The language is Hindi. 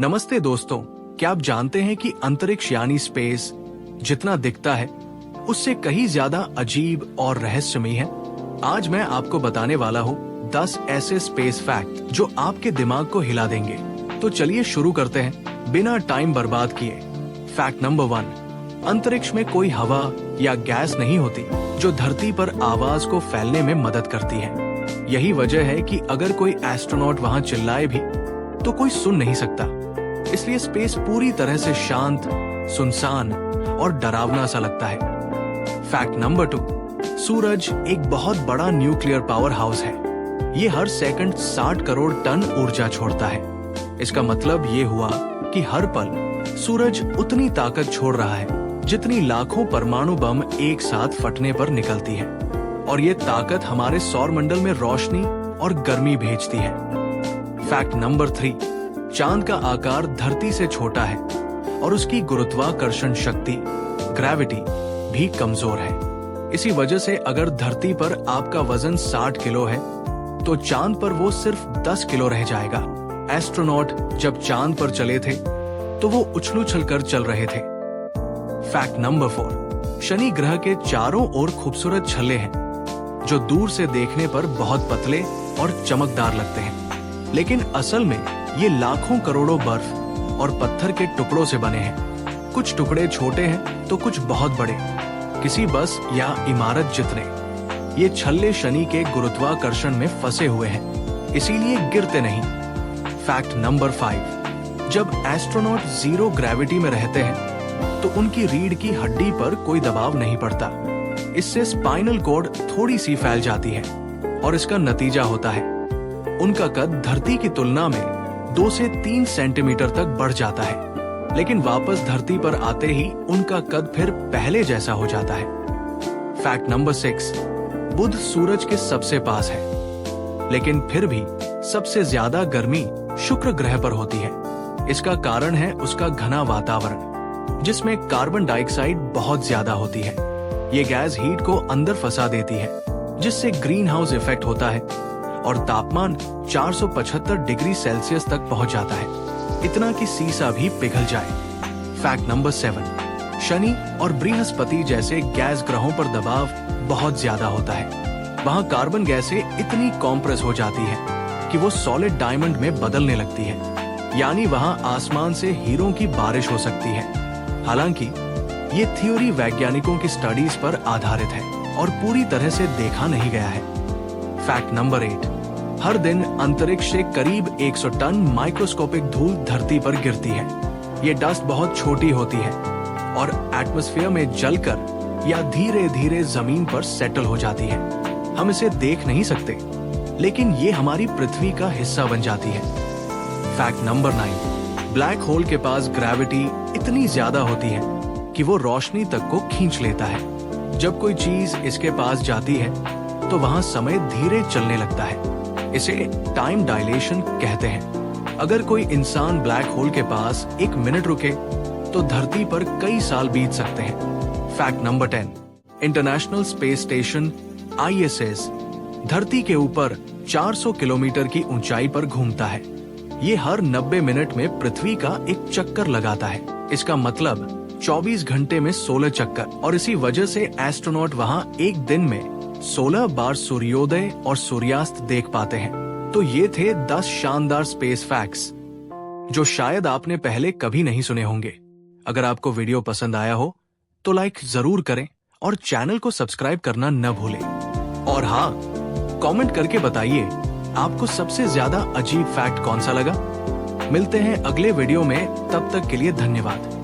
नमस्ते दोस्तों, क्या आप जानते हैं कि अंतरिक्ष यानी स्पेस जितना दिखता है उससे कहीं ज्यादा अजीब और रहस्यमयी है। आज मैं आपको बताने वाला हूँ 10 ऐसे स्पेस फैक्ट जो आपके दिमाग को हिला देंगे। तो चलिए शुरू करते हैं बिना टाइम बर्बाद किए। फैक्ट नंबर 1, अंतरिक्ष में कोई हवा या गैस नहीं होती जो धरती पर आवाज को फैलने में मदद करती है। यही वजह है कि अगर कोई एस्ट्रोनॉट वहां चिल्लाए भी तो कोई सुन नहीं सकता। इसलिए स्पेस पूरी तरह से शांत, सुनसान और डरावना सा लगता है। फैक्ट नंबर 2, सूरज एक बहुत बड़ा न्यूक्लियर पावर हाउस है। ये हर सेकंड 60 करोड़ टन ऊर्जा छोड़ता है। इसका मतलब ये हुआ कि हर पल सूरज उतनी ताकत छोड़ रहा है जितनी लाखों परमाणु बम एक साथ फटने पर निकलती है। और ये ताकत हमारे सौरमंडल में रोशनी और गर्मी भेजती है। फैक्ट नंबर 3, चांद का आकार धरती से छोटा है और उसकी गुरुत्वाकर्षण शक्ति ग्रेविटी भी कमजोर है। इसी वजह से अगर धरती पर आपका वजन 60 किलो है तो चांद पर वो सिर्फ 10 किलो रह जाएगा। एस्ट्रोनॉट जब चांद पर चले थे तो वो उछल कर चल रहे थे। फैक्ट नंबर 4, शनि ग्रह के चारों ओर खूबसूरत छल्ले हैं जो दूर से देखने पर बहुत पतले और चमकदार लगते हैं, लेकिन असल में ये लाखों करोड़ों बर्फ और पत्थर के टुकड़ों से बने हैं। कुछ टुकड़े छोटे हैं तो कुछ बहुत बड़े, किसी बस या इमारत जितने। ये छल्ले शनि के गुरुत्वाकर्षण में फंसे हुए हैं, इसीलिए गिरते नहीं। फैक्ट नंबर 5, जब एस्ट्रोनॉट जीरो ग्रेविटी में रहते हैं तो उनकी रीढ़ की हड्डी पर कोई दबाव नहीं पड़ता। इससे स्पाइनल कॉर्ड थोड़ी सी फैल जाती है और इसका नतीजा होता है उनका कद धरती की तुलना में 2 से 3 सेंटीमीटर तक बढ़ जाता है, लेकिन वापस धरती पर आते ही उनका कद फिर पहले जैसा हो जाता है। फैक्ट नंबर 6, बुध सूरज के सबसे पास है, लेकिन फिर भी सबसे ज्यादा गर्मी शुक्र ग्रह पर होती है। इसका कारण है उसका घना वातावरण जिसमें कार्बन डाइऑक्साइड बहुत ज्यादा होती है। ये गैस हीट को अंदर फंसा देती है जिससे ग्रीन हाउस इफेक्ट होता है और तापमान 475 डिग्री सेल्सियस तक पहुंच जाता है, इतना कि सीसा भी पिघल जाए। फैक्ट नंबर 7, शनि और बृहस्पति जैसे गैस ग्रहों पर दबाव बहुत ज्यादा होता है। वहां कार्बन गैसें इतनी कॉम्प्रेस हो जाती है कि वो सॉलिड डायमंड में बदलने लगती है, यानी वहां आसमान से हीरों की बारिश हो सकती है। हालांकि ये थ्योरी वैज्ञानिकों की स्टडीज पर आधारित है और पूरी तरह से देखा नहीं गया है। फैक्ट नंबर 8, हर दिन अंतरिक्ष से करीब 100 टन माइक्रोस्कोपिक धूल धरती पर गिरती है। ये डस्ट बहुत छोटी होती है और एटमॉस्फेयर में जलकर या धीरे धीरे जमीन पर सेटल हो जाती है। हम इसे देख नहीं सकते, लेकिन ये हमारी पृथ्वी का हिस्सा बन जाती है। फैक्ट नंबर 9, ब्लैक होल के पास ग्रेविटी इतनी ज्यादा होती है कि वो रोशनी तक को खींच लेता है। जब कोई चीज इसके पास जाती है तो वहां समय धीरे चलने लगता है। इसे टाइम डायलेशन कहते हैं। अगर कोई इंसान ब्लैक होल के पास 1 मिनट रुके तो धरती पर कई साल बीत सकते हैं। Fact number 10, international space station ISS धरती के ऊपर 400 किलोमीटर की ऊंचाई पर घूमता है। ये हर 90 मिनट में पृथ्वी का एक चक्कर लगाता है। इसका मतलब 24 घंटे में 16 चक्कर, और इसी वजह से एस्ट्रोनॉट वहां एक दिन में 16 बार सूर्योदय और सूर्यास्त देख पाते हैं। तो ये थे 10 शानदार स्पेस फैक्ट्स जो शायद आपने पहले कभी नहीं सुने होंगे। अगर आपको वीडियो पसंद आया हो तो लाइक जरूर करें और चैनल को सब्सक्राइब करना न भूलें। और हाँ, कमेंट करके बताइए आपको सबसे ज्यादा अजीब फैक्ट कौन सा लगा। मिलते हैं अगले वीडियो में, तब तक के लिए धन्यवाद।